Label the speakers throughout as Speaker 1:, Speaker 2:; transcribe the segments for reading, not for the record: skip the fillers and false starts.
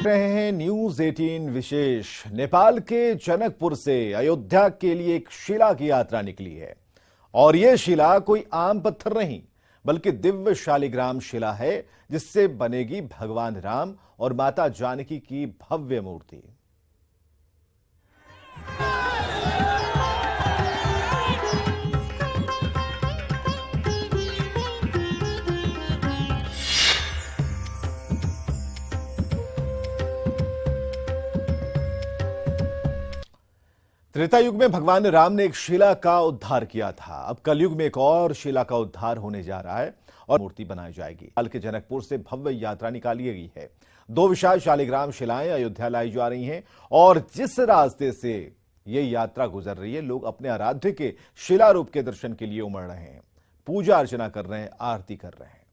Speaker 1: रहे हैं न्यूज 18 विशेष। नेपाल के जनकपुर से अयोध्या के लिए एक शिला की यात्रा निकली है और यह शिला कोई आम पत्थर नहीं बल्कि दिव्य शालिग्राम शिला है, जिससे बनेगी भगवान राम और माता जानकी की भव्य मूर्ति। त्रेता युग में भगवान राम ने एक शिला का उद्धार किया था। अब कलयुग में एक और शिला का उद्धार होने जा रहा है और मूर्ति बनाई जाएगी। हाल के जनकपुर से भव्य यात्रा निकाली गई है। 2 विशाल शालिग्राम शिलाएं अयोध्या लाई जा रही हैं और जिस रास्ते से ये यात्रा गुजर रही है, लोग अपने आराध्य के शिला रूप के दर्शन के लिए उमड़ रहे हैं, पूजा अर्चना कर रहे हैं, आरती कर रहे हैं।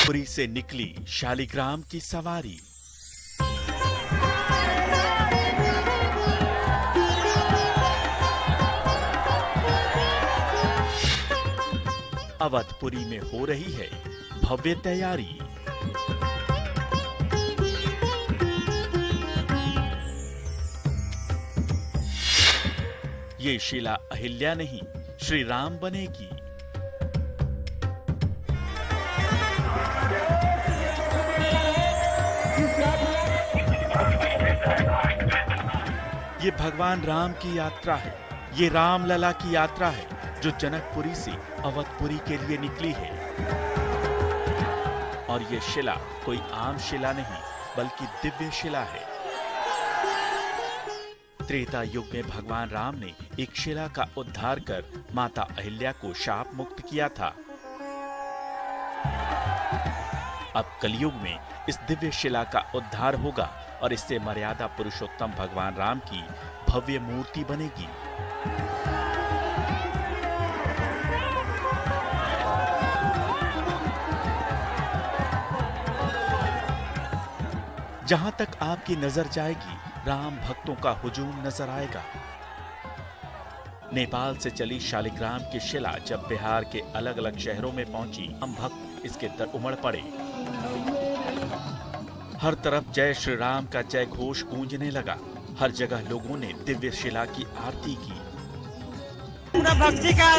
Speaker 2: पुरी से निकली शालिग्राम की सवारी। अवधपुरी में हो रही है भव्य तैयारी। ये शिला अहिल्या नहीं, श्री राम बनेगी। ये भगवान राम की यात्रा है, ये रामलला की यात्रा है जो जनकपुरी से अवधपुरी के लिए निकली है। और ये शिला कोई आम शिला नहीं बल्कि दिव्य शिला है। त्रेता युग में भगवान राम ने एक शिला का उद्धार कर माता अहिल्या को शाप मुक्त किया था। अब कलयुग में इस दिव्य शिला का उद्धार होगा और इससे मर्यादा पुरुषोत्तम भगवान राम की भव्य मूर्ति बनेगी। जहां तक आपकी नजर जाएगी, राम भक्तों का हुजूम नजर आएगा। नेपाल से चली शालिग्राम की शिला जब बिहार के अलग अलग शहरों में पहुंची, हम भक्त इसके दर उमड़ पड़े। हर तरफ जय श्री राम का जय घोष गूंजने लगा। हर जगह लोगों ने दिव्य शिला की आरती की।
Speaker 3: पूरा भक्ति का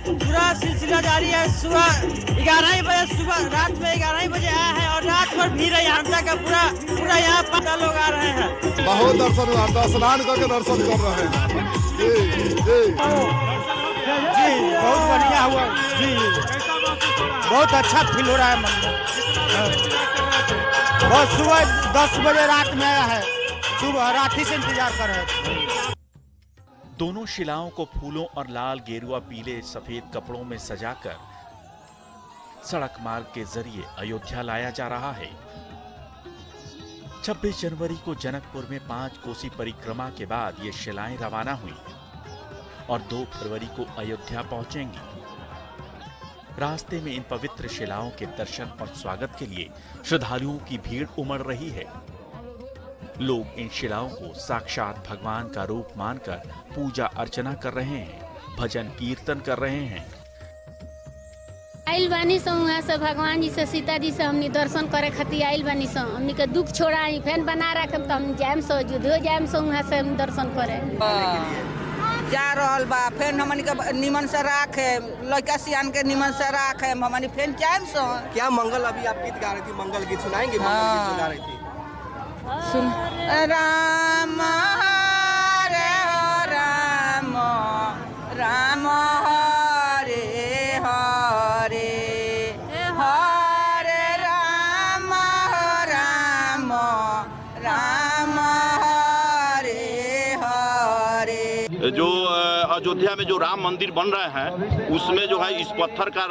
Speaker 3: पूरा सिलसिला जारी है। सुबह 11 बजे, सुबह रात में 11 बजे आया है और रात भर भीड़ है। यहाँ का पूरा यहाँ 15 लोग आ रहे हैं।
Speaker 4: बहुत स्नान करके दर्शन कर रहे हैं।
Speaker 3: जी बहुत बढ़िया हुआ जी, बहुत अच्छा फील हो रहा है मन में। बहुत सुबह 10 बजे रात में आया है, सुबह रात से इंतजार कर रहे थे।
Speaker 2: दोनों शिलाओं को फूलों और लाल, गेरुआ, पीले, सफेद कपड़ों में सजाकर सड़क मार्ग के जरिए अयोध्या लाया जा रहा है। 26 जनवरी को जनकपुर में 5 कोसी परिक्रमा के बाद ये शिलाएं रवाना हुई और 2 फरवरी को अयोध्या पहुंचेंगी। रास्ते में इन पवित्र शिलाओं के दर्शन और स्वागत के लिए श्रद्धालुओं की भीड़ उमड़ रही है। लोग इन शिलाओं को साक्षात भगवान का रूप मानकर पूजा अर्चना कर रहे हैं, भजन कीर्तन कर रहे हैं।
Speaker 5: आइल बानी सो वहाँ से भगवान जी से, सीता जी से हमनी दर्शन करे खातिर आइल बानी सो। हमनी के दुख छोड़ाई, फिर बना रखम तो हम जाम सो जुधो जाम सो वहाँ से हम दर्शन करे
Speaker 6: जा रहल बा। फिर हमनी के निमन से राखे, लड़का सियान के निमन से राखे, हमनी फिर जाम सो।
Speaker 7: क्या मंगल अभी आप गीत गा रही थी, मंगल गीत सुनाएंगे? मंगल गीत सुना रही थी।
Speaker 6: सुन राम हरे राम, राम हरे हरे, हरे राम, राम राम हरे हरे।
Speaker 8: जो अयोध्या में जो राम मंदिर बन रहे हैं, उसमें जो है इस पत्थर का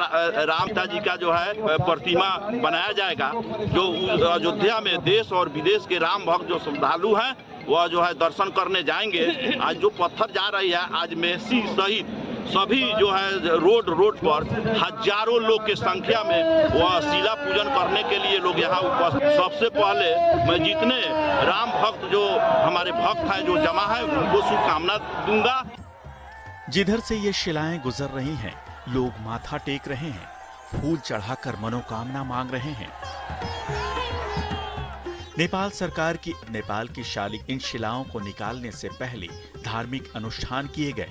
Speaker 8: रामता जी का जो है प्रतिमा बनाया जाएगा। जो अयोध्या में देश और विदेश के राम भक्त जो श्रद्धालु हैं, वह जो है दर्शन करने जाएंगे। आज जो पत्थर जा रही है, आज मेसी सहित सभी जो है रोड पर हजारों लोग की संख्या में वह शिला पूजन करने के लिए लोग यहाँ उपस्थित। सबसे पहले मैं जितने राम भक्त जो हमारे भक्त हैं जो जमा है, उनको शुभकामना दूंगा।
Speaker 2: जिधर से ये शिलाएं गुजर रही हैं, लोग माथा टेक रहे हैं फूल चढ़ाकर मनोकामना मांग रहे हैं। नेपाल सरकार की नेपाल की शालिग इन शिलाओं को निकालने से पहले धार्मिक अनुष्ठान किए गए,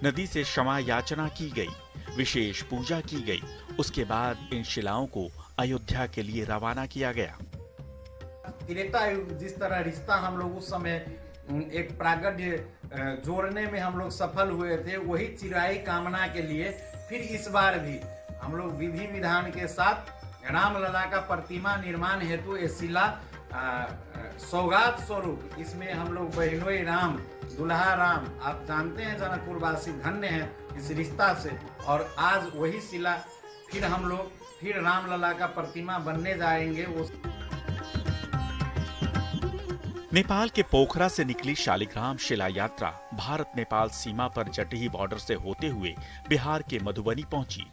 Speaker 2: नदी से क्षमा याचना की गई, विशेष पूजा की गई। उसके बाद इन शिलाओं को अयोध्या के लिए रवाना किया गया।
Speaker 9: त्रेता युग जिस तरह रिश्ता हम लोग उस समय एक प्रागड्य जोड़ने में हम लोग सफल हुए थे, वही चिराई कामना के लिए फिर इस बार भी हम लोग विधि विधान के साथ रामलला का प्रतिमा निर्माण हेतु ये शिला सौगात स्वरूप, इसमें हम लोग बहनोई राम, दुल्हा राम, आप जानते हैं जनकपुर वासी धन्य हैं इस रिश्ता से। और आज वही शिला फिर हम लोग फिर रामलला का प्रतिमा बनने जाएंगे।
Speaker 2: नेपाल के पोखरा से निकली शालिग्राम शिला यात्रा भारत नेपाल सीमा पर जटही बॉर्डर से होते हुए बिहार के मधुबनी पहुंची।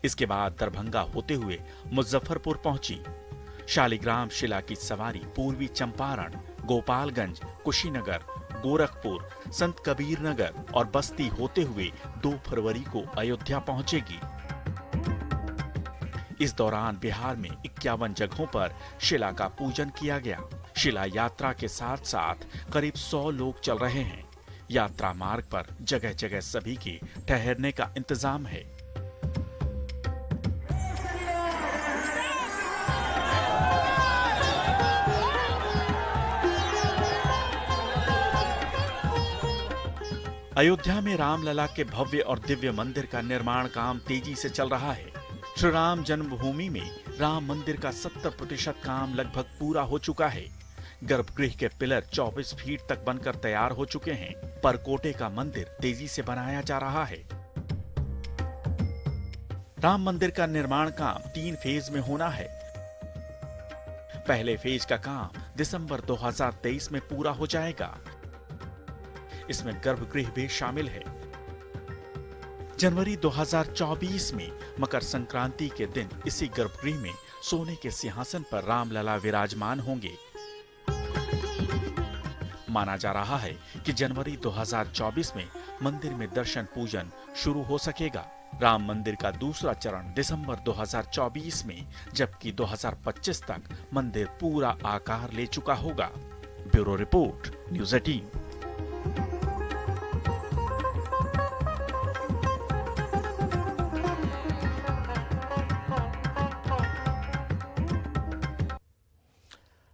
Speaker 2: इसके बाद दरभंगा होते हुए मुजफ्फरपुर पहुंची। शालिग्राम शिला की सवारी पूर्वी चंपारण, गोपालगंज, कुशीनगर, गोरखपुर, संत कबीर नगर और बस्ती होते हुए 2 फरवरी को अयोध्या पहुंचेगी। इस दौरान बिहार में 51 जगहों पर शिला का पूजन किया गया। शिला यात्रा के साथ साथ करीब 100 लोग चल रहे हैं। यात्रा मार्ग पर जगह जगह सभी के ठहरने का इंतजाम है। अयोध्या में रामलला के भव्य और दिव्य मंदिर का निर्माण काम तेजी से चल रहा है। श्री राम जन्मभूमि में राम मंदिर का 70% काम लगभग पूरा हो चुका है। गर्भगृह के पिलर 24 फीट तक बनकर तैयार हो चुके हैं। परकोटे का मंदिर तेजी से बनाया जा रहा है। राम मंदिर का निर्माण काम 3 फेज में होना है। पहले फेज का काम दिसंबर 2023 में पूरा हो जाएगा। इसमें गर्भगृह भी शामिल है। जनवरी 2024 में मकर संक्रांति के दिन इसी गर्भगृह में सोने के सिंहासन पर रामलला विराजमान होंगे। माना जा रहा है कि जनवरी 2024 में मंदिर में दर्शन पूजन शुरू हो सकेगा। राम मंदिर का दूसरा चरण दिसंबर 2024 में, जबकि 2025 तक मंदिर पूरा आकार ले चुका होगा। Bureau report, news 18।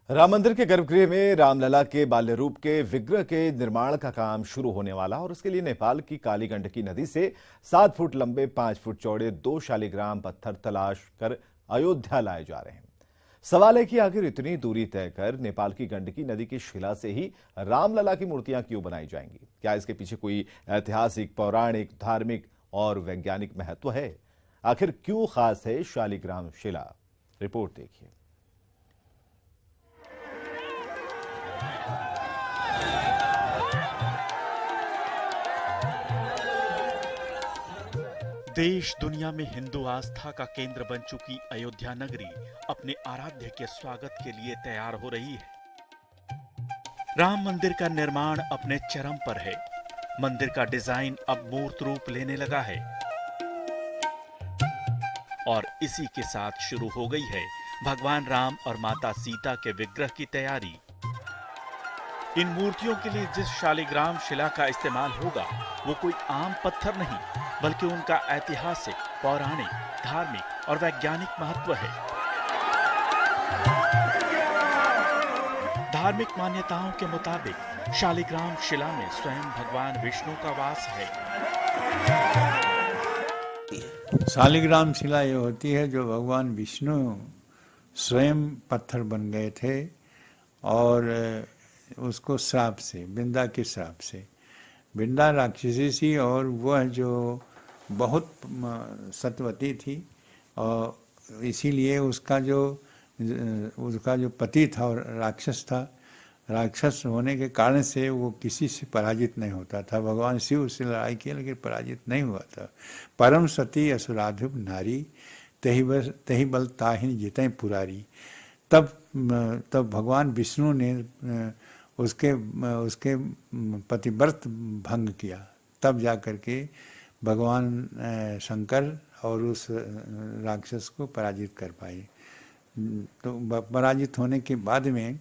Speaker 1: राम मंदिर के गर्भगृह में रामलला के बाल्य रूप के विग्रह के निर्माण का काम शुरू होने वाला और उसके लिए नेपाल की काली गंडकी नदी से 7 फुट लंबे 5 फुट चौड़े 2 शालिग्राम पत्थर तलाश कर अयोध्या लाए जा रहे हैं। सवाल है कि आखिर इतनी दूरी तय कर नेपाल की गंडकी नदी की शिला से ही रामलला की मूर्तियां क्यों बनाई जाएंगी? क्या इसके पीछे कोई ऐतिहासिक, पौराणिक, धार्मिक और वैज्ञानिक महत्व है? आखिर क्यों खास है शालिग्राम शिला? रिपोर्ट देखिए।
Speaker 2: देश दुनिया में हिंदू आस्था का केंद्र बन चुकी अयोध्या नगरी अपने आराध्य के स्वागत के लिए तैयार हो रही है। राम मंदिर का निर्माण अपने चरम पर है। मंदिर का डिजाइन अब मूर्त रूप लेने लगा है और इसी के साथ शुरू हो गई है भगवान राम और माता सीता के विग्रह की तैयारी। इन मूर्तियों के लिए जिस शालिग्राम शिला का इस्तेमाल होगा वो कोई आम पत्थर नहीं, बल्कि उनका ऐतिहासिक, पौराणिक, धार्मिक और वैज्ञानिक महत्व है। धार्मिक मान्यताओं के मुताबिक शालिग्राम शिला में स्वयं भगवान विष्णु का वास है।
Speaker 10: शालिग्राम शिला ये होती है जो भगवान विष्णु स्वयं पत्थर बन गए थे और उसको श्राप से, बिंदा के श्राप से, बिंदा राक्षसी थी और वह जो बहुत सत्यवती थी और इसीलिए उसका जो पति था और राक्षस था, राक्षस होने के कारण से वो किसी से पराजित नहीं होता था। भगवान शिव से लड़ाई की लेकिन पराजित नहीं हुआ था। परम सती असुराधिप नारी तही बल ताहिन जितई पुरारी। तब भगवान विष्णु ने उसके पतिव्रत भंग किया। तब जा करके भगवान शंकर और उस राक्षस को पराजित कर पाई। तो पराजित होने के बाद में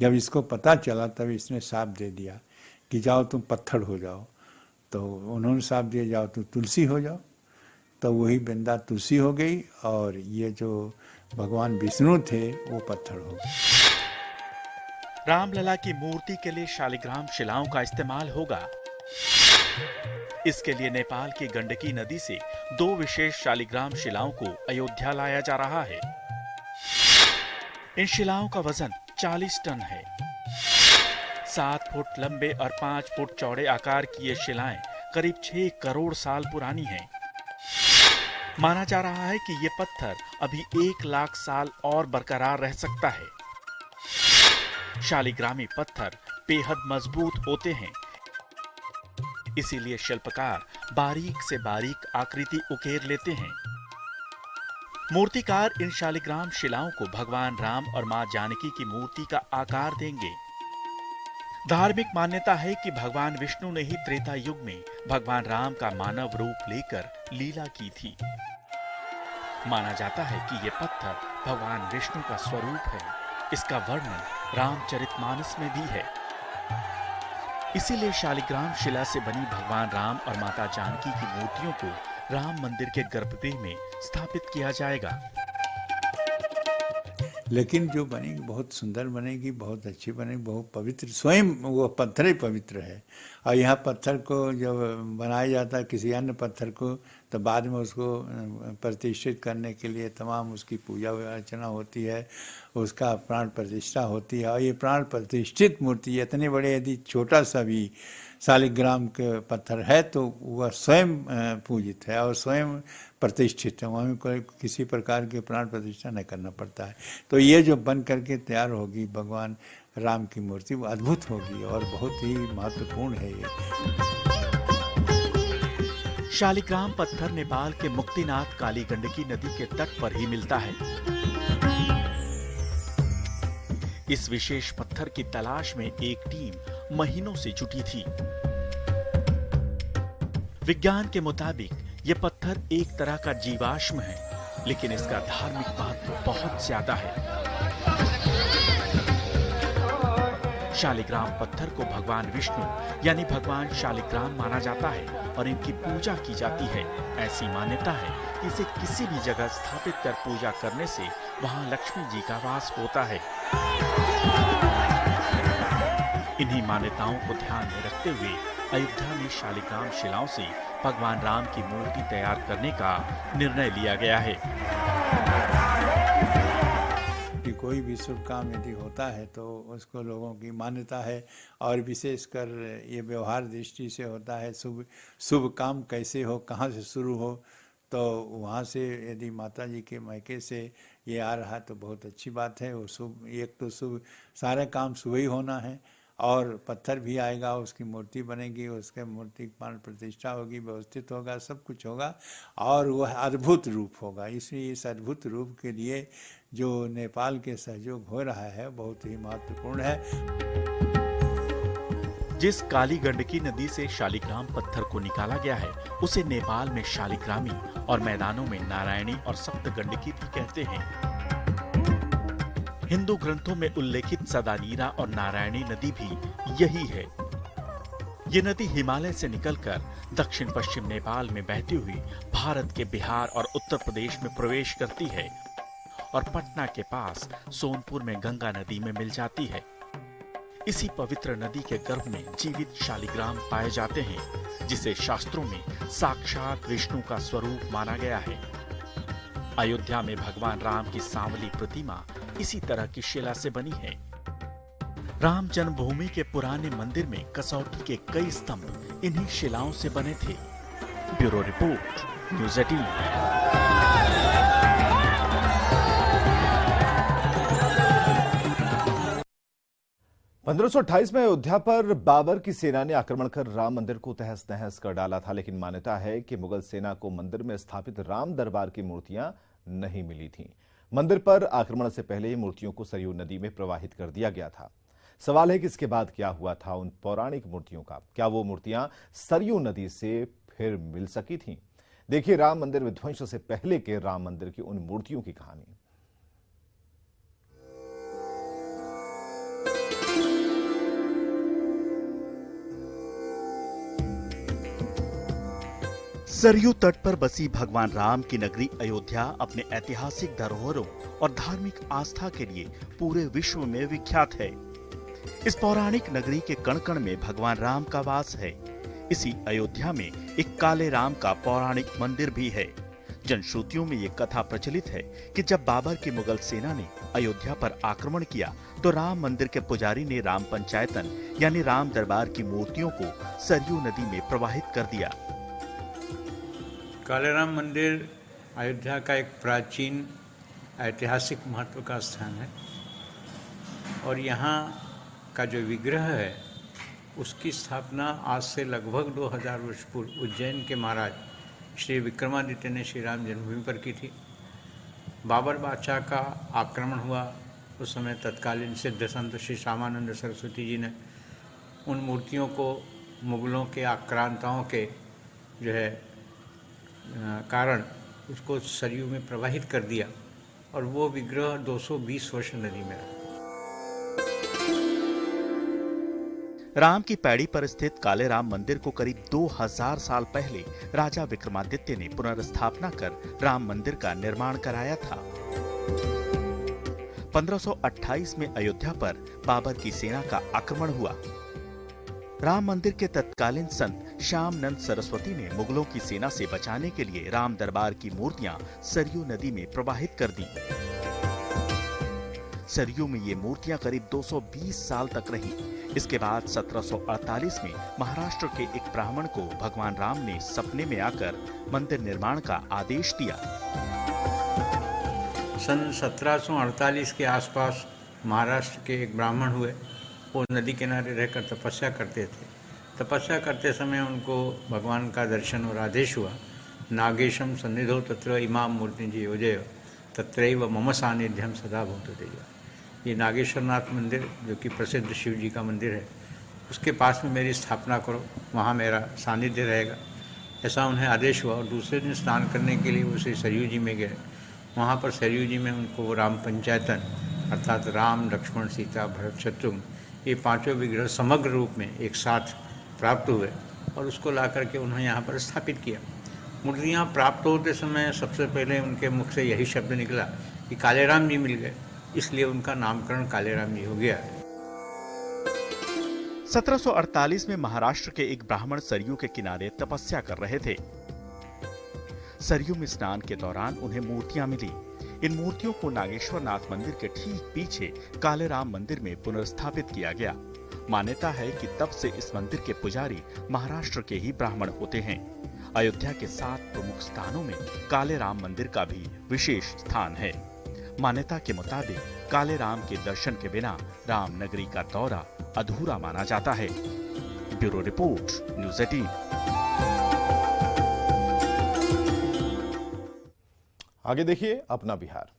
Speaker 10: जब इसको पता चला तब इसने शाप दे दिया कि जाओ तुम पत्थर हो जाओ। तो उन्होंने शाप दिया जाओ तुम तुलसी हो जाओ। तो वही वृंदा तुलसी हो गई और ये जो भगवान विष्णु थे वो पत्थर हो गए।
Speaker 2: रामलला की मूर्ति के लिए शालिग्राम शिलाओं का इस्तेमाल होगा। इसके लिए नेपाल की गंडकी नदी से 2 विशेष शालिग्राम शिलाओं को अयोध्या लाया जा रहा है। इन शिलाओं का वजन 40 टन है। 7 फुट लंबे और 5 फुट चौड़े आकार की ये शिलाएं करीब 6 करोड़ साल पुरानी हैं। माना जा रहा है कि ये पत्थर अभी 1 लाख साल और बरकरार रह सकता है। शालिग्रामी पत्थर बेहद मजबूत होते हैं, इसीलिए शिल्पकार बारीक से बारीक आकृति उकेर लेते हैं। मूर्तिकार इन शालिग्राम शिलाओं को भगवान राम और मां जानकी की मूर्ति का आकार देंगे। धार्मिक मान्यता है कि भगवान विष्णु ने ही त्रेता युग में भगवान राम का मानव रूप लेकर लीला की थी। माना जाता है कि ये पत्थर भगवान विष्णु का स्वरूप है। इसका वर्णन रामचरितमानस में भी है। इसीलिए शालिग्राम शिला से बनी भगवान राम और माता जानकी की मूर्तियों को राम मंदिर के गर्भगृह में स्थापित किया जाएगा।
Speaker 10: लेकिन जो बनेगी बहुत सुंदर बनेगी, बहुत अच्छी बनेगी, बहुत पवित्र, स्वयं वो पत्थर ही पवित्र है। और यहाँ पत्थर को जब बनाया जाता है किसी अन्य पत्थर को, तो बाद में उसको प्रतिष्ठित करने के लिए तमाम उसकी पूजा अर्चना होती है, उसका प्राण प्रतिष्ठा होती है। और ये प्राण प्रतिष्ठित मूर्ति इतने बड़े, यदि छोटा सा भी शालिग्राम के पत्थर है तो वह स्वयं पूजित है और स्वयं प्रतिष्ठित है। वहाँ कोई किसी प्रकार के प्राण प्रतिष्ठा नहीं करना पड़ता है। तो ये जो बन करके तैयार होगी भगवान राम की मूर्ति, वो अद्भुत होगी और बहुत ही महत्वपूर्ण है ये।
Speaker 2: शालिग्राम पत्थर नेपाल के मुक्तिनाथ काली गंडकी नदी के तट पर ही मिलता है। इस विशेष पत्थर की तलाश में एक टीम महीनों से जुटी थी। विज्ञान के मुताबिक यह पत्थर एक तरह का जीवाश्म है, लेकिन इसका धार्मिक महत्व बहुत ज्यादा है। शालिग्राम पत्थर को भगवान विष्णु यानी भगवान शालिग्राम माना जाता है और इनकी पूजा की जाती है। ऐसी मान्यता है कि इसे किसी भी जगह स्थापित कर पूजा करने से वहां लक्ष्मी जी का वास होता है। इन्हीं मान्यताओं को ध्यान में रखते हुए अयोध्या में शालिग्राम शिलाओं से भगवान राम की मूर्ति तैयार करने का निर्णय लिया गया है।
Speaker 10: कि कोई भी शुभ काम यदि होता है तो उसको लोगों की मान्यता है, और विशेषकर ये व्यवहार दृष्टि से होता है। शुभ काम कैसे हो, कहाँ से शुरू हो, तो वहाँ से यदि माता जी के मैके से ये आ रहा तो बहुत अच्छी बात है। वो शुभ, एक तो शुभ, सारे काम शुभ ही होना है, और पत्थर भी आएगा, उसकी मूर्ति बनेगी, उसके मूर्ति प्राण प्रतिष्ठा होगी, व्यवस्थित होगा, सब कुछ होगा और वह अद्भुत रूप होगा। इसलिए इस अद्भुत रूप के लिए जो नेपाल के सहयोग हो रहा है बहुत ही महत्वपूर्ण है।
Speaker 2: जिस काली गंडकी नदी से शालिग्राम पत्थर को निकाला गया है उसे नेपाल में शालिग्रामी और मैदानों में नारायणी और सप्त गंडकी भी कहते हैं। हिंदू ग्रंथों में उल्लेखित सदानीरा और नारायणी नदी भी यही है। ये नदी हिमालय से निकलकर दक्षिण पश्चिम नेपाल में बहती हुई भारत के बिहार और उत्तर प्रदेश में प्रवेश करती है और पटना के पास सोनपुर में गंगा नदी में मिल जाती है। इसी पवित्र नदी के गर्भ में जीवित शालिग्राम पाए जाते हैं, जिसे शास्त्रों में साक्षात विष्णु का स्वरूप माना गया है। अयोध्या में भगवान राम की सांवली प्रतिमा इसी तरह की शिला से बनी है। राम जन्मभूमि के पुराने मंदिर में कसौटी के कई स्तंभ इन्हीं शिलाओं से बने थे। Bureau report, news 18।
Speaker 1: (1528) में अयोध्या पर बाबर की सेना ने आक्रमण कर राम मंदिर को तहस नहस कर डाला था, लेकिन मान्यता है कि मुगल सेना को मंदिर में स्थापित राम दरबार की मूर्तियां नहीं मिली थीं। मंदिर पर आक्रमण से पहले ही मूर्तियों को सरयू नदी में प्रवाहित कर दिया गया था। सवाल है कि इसके बाद क्या हुआ था उन पौराणिक मूर्तियों का? क्या वो मूर्तियां सरयू नदी से फिर मिल सकी थीं? देखिए राम मंदिर विध्वंस से पहले के राम मंदिर की उन मूर्तियों की कहानी।
Speaker 2: सरयू तट पर बसी भगवान राम की नगरी अयोध्या अपने ऐतिहासिक धरोहरों और धार्मिक आस्था के लिए पूरे विश्व में विख्यात है। इस पौराणिक नगरी के कण कण में भगवान राम का वास है। इसी अयोध्या में एक काले राम का पौराणिक मंदिर भी है। जनश्रुतियों में ये कथा प्रचलित है कि जब बाबर की मुगल सेना ने अयोध्या पर आक्रमण किया तो राम मंदिर के पुजारी ने राम पंचायतन यानी राम दरबार की मूर्तियों को सरयू नदी में प्रवाहित कर दिया।
Speaker 10: कालेराम मंदिर अयोध्या का एक प्राचीन ऐतिहासिक महत्व का स्थान है और यहाँ का जो विग्रह है उसकी स्थापना आज से लगभग 2000 वर्ष पूर्व उज्जैन के महाराज श्री विक्रमादित्य ने श्री राम जन्मभूमि पर की थी। बाबर बादशाह का आक्रमण हुआ उस समय तत्कालीन सिद्ध संत श्री श्यामानंद सरस्वती जी ने उन मूर्तियों को मुगलों के आक्रांताओं के जो है कारण उसको सरयू में प्रवाहित कर दिया और वो विग्रह 220 वर्ष नदी में रहा।
Speaker 2: राम की पैड़ी पर स्थित काले राम मंदिर को करीब 2000 साल पहले राजा विक्रमादित्य ने पुनर्स्थापना कर राम मंदिर का निर्माण कराया था। 1528 में अयोध्या पर बाबर की सेना का आक्रमण हुआ। राम मंदिर के तत्कालीन संत श्यामानंद सरस्वती ने मुगलों की सेना से बचाने के लिए राम दरबार की मूर्तियां सरयू नदी में प्रवाहित कर दी। सरयू में ये मूर्तियां करीब 220 साल तक रहीं। इसके बाद 1748 में महाराष्ट्र के एक ब्राह्मण को भगवान राम ने सपने में आकर मंदिर निर्माण का आदेश दिया।
Speaker 10: सन 1748 के आसपास महाराष्ट्र के एक ब्राह्मण हुए। वो नदी किनारे रहकर तपस्या करते थे। तपस्या करते समय उनको भगवान का दर्शन और आदेश हुआ, नागेशम सन्निधो तत्र इमाम मूर्ति जी योजय तत्रैव मम सानिध्यम सदा भूत देय। ये नागेश्वरनाथ मंदिर जो कि प्रसिद्ध शिव जी का मंदिर है, उसके पास में मेरी स्थापना करो, वहाँ मेरा सानिध्य रहेगा। ऐसा उन्हें आदेश हुआ और दूसरे दिन स्नान करने के लिए वो श्री सरयू जी में गए। वहाँ पर सरयू जी में उनको राम पंचायतन अर्थात राम लक्ष्मण सीता भरत शत्रुघ्न ये पांचों विग्रह समग्र रूप में एक साथ प्राप्त हुए और उसको ला करके उन्होंने यहाँ पर स्थापित किया। मूर्तियाँ प्राप्त होते समय सबसे पहले उनके मुख से यही शब्द निकला कि कालेराम जी मिल गए, इसलिए उनका नामकरण कालेराम जी हो गया।
Speaker 2: 1748 में महाराष्ट्र के एक ब्राह्मण सरयू के किनारे तपस्या कर रहे थे। सरयू में स्नान के दौरान उन्हें मूर्तियां मिली। इन मूर्तियों को नागेश्वरनाथ मंदिर के ठीक पीछे कालेराम मंदिर में पुनर्स्थापित किया गया। मान्यता है कि तब से इस मंदिर के पुजारी महाराष्ट्र के ही ब्राह्मण होते हैं। अयोध्या के 7 प्रमुख स्थानों में कालेराम मंदिर का भी विशेष स्थान है। मान्यता के मुताबिक कालेराम के दर्शन के बिना राम नगरी का दौरा अधूरा माना जाता है। Bureau report, news 18।
Speaker 1: आगे देखिए अपना बिहार।